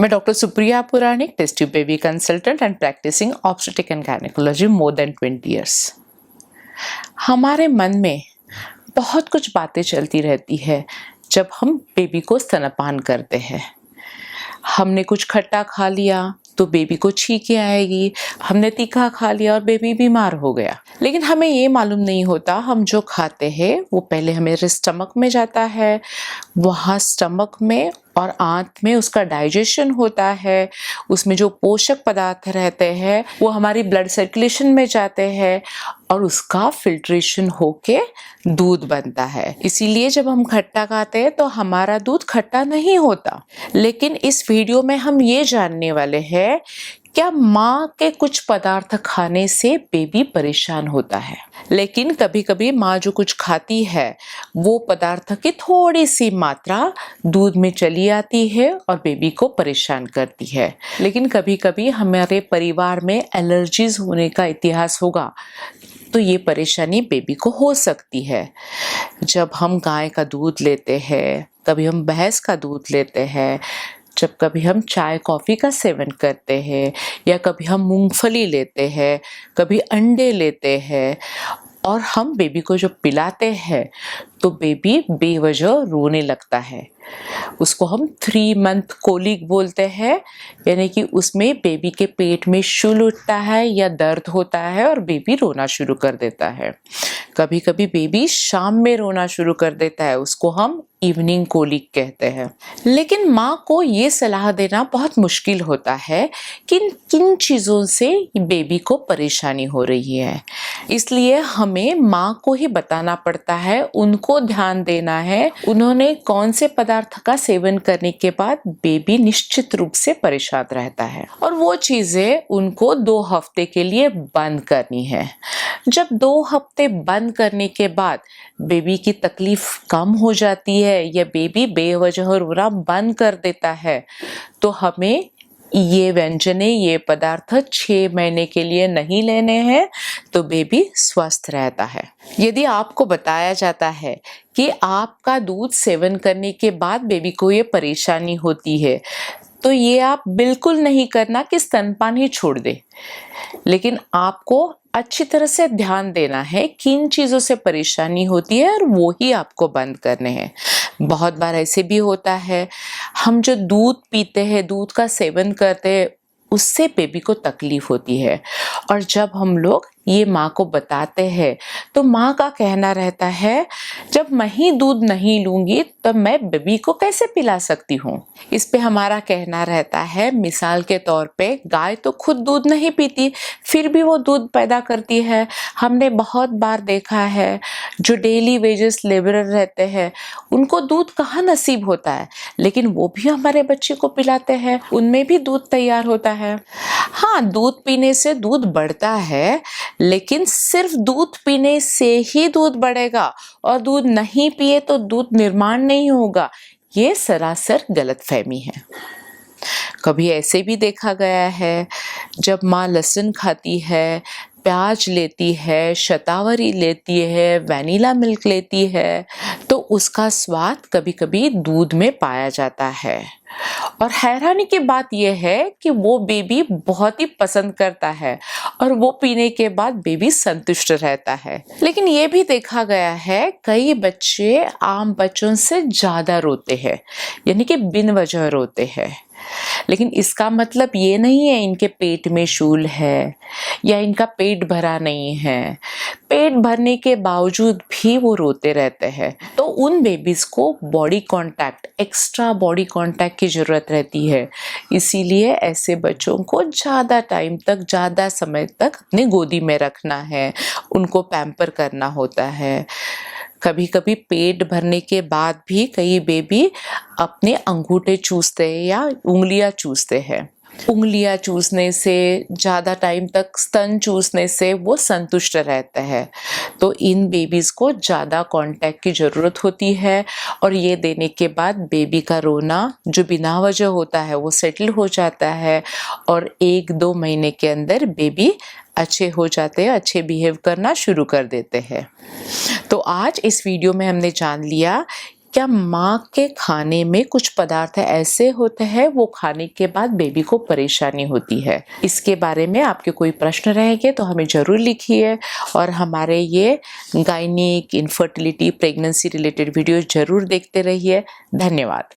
मैं doctor Supriya Puranik, test tube baby consultant and practising obstetric and gynaecology more than 20 years. हमारे मन में बहुत कुछ बातें चलती रहती है जब हम बेबी को स्तनपान करते हैं। हमने कुछ खट्टा खा लिया तो बेबी को छींकें आएगी, हमने तीखा खा लिया और बेबी बीमार हो गया। लेकिन हमें ये मालूम नहीं होता हम जो खाते हैं वो पहले हमारे स्टमक में जाता है, वहाँ स्टमक में और आंत में उसका डाइजेशन होता है, उसमें जो पोषक पदार्थ रहते हैं वो हमारी ब्लड सर्कुलेशन में जाते हैं और उसका फिल्ट्रेशन होके दूध बनता है। इसीलिए जब हम खट्टा खाते हैं तो हमारा दूध खट्टा नहीं होता। लेकिन इस वीडियो में हम ये जानने वाले हैं, क्या माँ के कुछ पदार्थ खाने से बेबी परेशान होता है? लेकिन कभी कभी माँ जो कुछ खाती है वो पदार्थ की थोड़ी सी मात्रा दूध में चली आती है और बेबी को परेशान करती है। लेकिन कभी कभी हमारे परिवार में एलर्जीज होने का इतिहास होगा तो ये परेशानी बेबी को हो सकती है। जब हम गाय का दूध लेते हैं, कभी हम भैंस का दूध लेते हैं, जब कभी हम चाय कॉफ़ी का सेवन करते हैं या कभी हम मूंगफली लेते हैं, कभी अंडे लेते हैं और हम बेबी को जब पिलाते हैं तो बेबी बेवजह रोने लगता है। उसको हम 3 मंथ कोलिक बोलते हैं, यानी कि उसमें बेबी के पेट में शूल उठता है या दर्द होता है और बेबी रोना शुरू कर देता है। कभी कभी बेबी शाम में रोना शुरू कर देता है, उसको हम इवनिंग कोलिक कहते हैं। लेकिन माँ को ये सलाह देना बहुत मुश्किल होता है कि किन चीज़ों से बेबी को परेशानी हो रही है। इसलिए हमें माँ को ही बताना पड़ता है, उनको ध्यान देना है उन्होंने कौन से पदार्थ का सेवन करने के बाद बेबी निश्चित रूप से परेशान रहता है, और वो चीज़ें उनको 2 हफ्ते के लिए बंद करनी है। जब 2 हफ्ते बंद करने के बाद बेबी की तकलीफ कम हो जाती है या बेबी बेवजह रोना बंद कर देता है तो हमें ये व्यंजने, ये पदार्थ 6 महीने के लिए नहीं लेने हैं तो बेबी स्वस्थ रहता है। यदि आपको बताया जाता है कि आपका दूध सेवन करने के बाद बेबी को ये परेशानी होती है तो ये आप बिल्कुल नहीं करना कि स्तनपान ही छोड़ दे। लेकिन आपको अच्छी तरह से ध्यान देना है किन चीज़ों से परेशानी होती है और वो ही आपको बंद करने हैं। बहुत बार ऐसे भी होता है, हम जो दूध पीते हैं, दूध का सेवन करते हैं, उससे बेबी को तकलीफ होती है और जब हम लोग ये माँ को बताते हैं तो माँ का कहना रहता है, जब मैं ही दूध नहीं लूँगी तब मैं बेबी को कैसे पिला सकती हूँ। इस पे हमारा कहना रहता है, मिसाल के तौर पे गाय तो खुद दूध नहीं पीती फिर भी वो दूध पैदा करती है। हमने बहुत बार देखा है जो डेली वेजेस लेबरर रहते हैं उनको दूध कहाँ नसीब होता है, लेकिन वो भी हमारे बच्चे को पिलाते हैं, उनमें भी दूध तैयार होता है। हाँ, दूध पीने से दूध बढ़ता है, लेकिन सिर्फ दूध पीने से ही दूध बढ़ेगा और दूध नहीं पिए तो दूध निर्माण नहीं होगा, ये सरासर गलतफहमी है। कभी ऐसे भी देखा गया है, जब माँ लहसुन खाती है, प्याज लेती है, शतावरी लेती है, वैनिला मिल्क लेती है तो उसका स्वाद कभी कभी दूध में पाया जाता है। और हैरानी की बात यह है कि वो बेबी बहुत ही पसंद करता है और वो पीने के बाद बेबी संतुष्ट रहता है। लेकिन ये भी देखा गया है कई बच्चे आम बच्चों से ज़्यादा रोते हैं, यानी कि बिन वजह रोते हैं। लेकिन इसका मतलब ये नहीं है इनके पेट में शूल है या इनका पेट भरा नहीं है। पेट भरने के बावजूद भी वो रोते रहते हैं तो उन बेबीज को body contact, extra body contact की ज़रूरत रहती है। इसीलिए ऐसे बच्चों को ज़्यादा टाइम तक, ज़्यादा समय तक अपनी गोदी में रखना है, उनको पैम्पर करना होता है। कभी कभी पेट भरने के बाद भी कई बेबी अपने अंगूठे चूसते हैं या उंगलियां चूसते हैं। उंगलियां चूसने से, ज़्यादा टाइम तक स्तन चूसने से वो संतुष्ट रहते हैं। तो इन बेबीज़ को ज़्यादा कांटेक्ट की ज़रूरत होती है और ये देने के बाद बेबी का रोना जो बिना वजह होता है वो सेटल हो जाता है और 1-2 महीने के अंदर बेबी अच्छे हो जाते हैं, अच्छे बिहेव करना शुरू कर देते हैं। तो आज इस वीडियो में हमने जान लिया क्या माँ के खाने में कुछ पदार्थ ऐसे होते हैं वो खाने के बाद बेबी को परेशानी होती है? इसके बारे में आपके कोई प्रश्न रहेंगे तो हमें ज़रूर लिखिए और हमारे ये gynaec, infertility, pregnancy related video ज़रूर देखते रहिए। धन्यवाद।